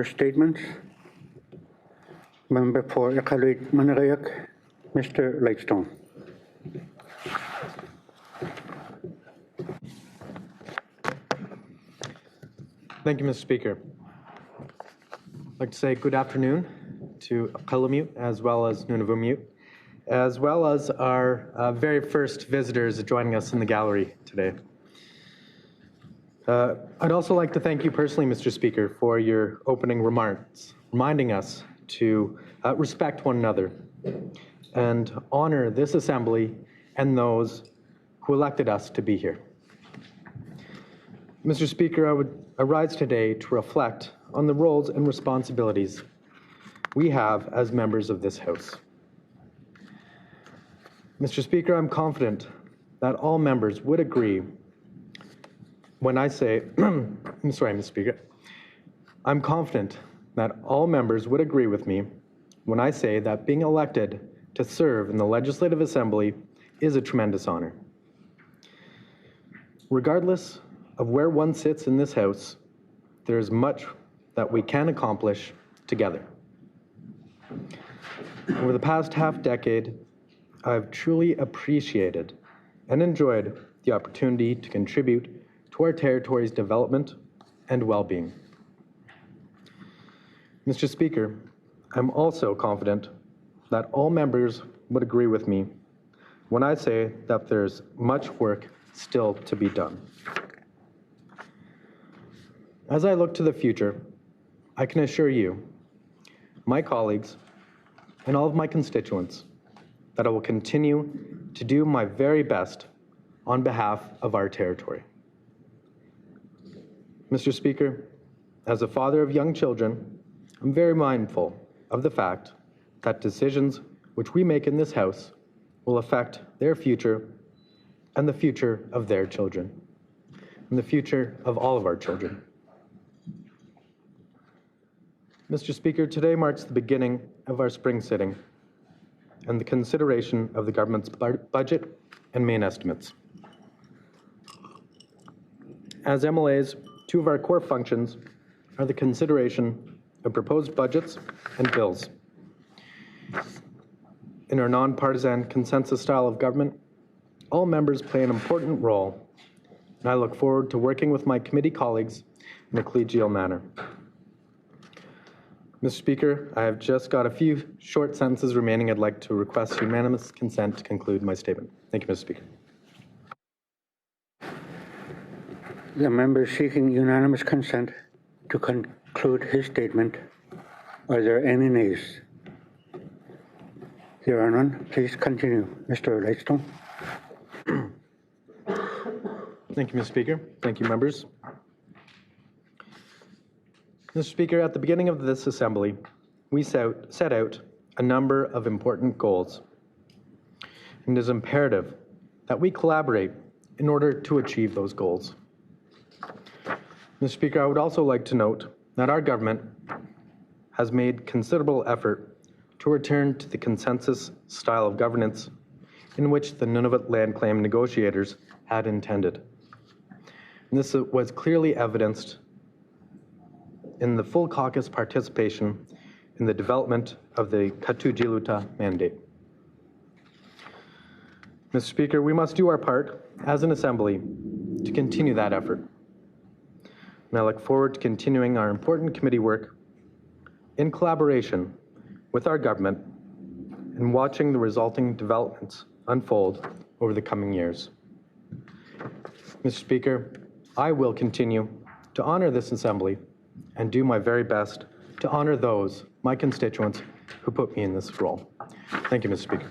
Statements. Member for Iqalummiut, Mr. Lightstone. Thank you, Mr. Speaker. I'd like to say good afternoon to Iqalummiut as well as Nunavummiut, as well as our very first visitors joining us in the gallery today. I'd also like to thank you personally, Mr. Speaker, for your opening remarks, reminding us to respect one another and honor this Assembly and those who elected us to be here. Mr. Speaker, I rise today to reflect on the roles and responsibilities we have as members of this House. Mr. Speaker, I'm confident that all members would agree when I say, I'm sorry, Mr. Speaker, I'm confident that all members would agree with me when I say that being elected to serve in the Legislative Assembly is a tremendous honor. Regardless of where one sits in this House, there is much that we can accomplish together. Over the past half-decade, I've truly appreciated and enjoyed the opportunity to contribute to our territory's development and well-being. Mr. Speaker, I'm also confident that all members would agree with me when I say that there's much work still to be done. As I look to the future, I can assure you, my colleagues, and all of my constituents that I will continue to do my very best on behalf of our territory. Mr. Speaker, as a father of young children, I'm very mindful of the fact that decisions which we make in this House will affect their future and the future of their children, and the future of all of our children. Mr. Speaker, today marks the beginning of our spring sitting and the consideration of the government's budget and main estimates. As MLAs, two of our core functions are the consideration of proposed budgets and bills. In our non-partisan consensus style of government, all members play an important role, and I look forward to working with my committee colleagues in a collegial manner. Mr. Speaker, I have just got a few short sentences remaining. I'd like to request unanimous consent to conclude my statement. Thank you, Mr. Speaker. The member seeking unanimous consent to conclude his statement. Are there any nays? There are none. Please continue, Mr. Lightstone. Thank you, Mr. Speaker. Thank you, members. Mr. Speaker, at the beginning of this Assembly, we set out a number of important goals, and it is imperative that we collaborate in order to achieve those goals. Mr. Speaker, I would also like to note that our government has made considerable effort to return to the consensus style of governance in which the Nunavut land claim negotiators had intended. And this was clearly evidenced in the full caucus participation in the development of the Katujjiluta mandate. Mr. Speaker, we must do our part as an Assembly to continue that effort. And I look forward to continuing our important committee work in collaboration with our government and watching the resulting developments unfold over the coming years. Mr. Speaker, I will continue to honor this Assembly and do my very best to honor those, my constituents, who put me in this role. Thank you, Mr. Speaker.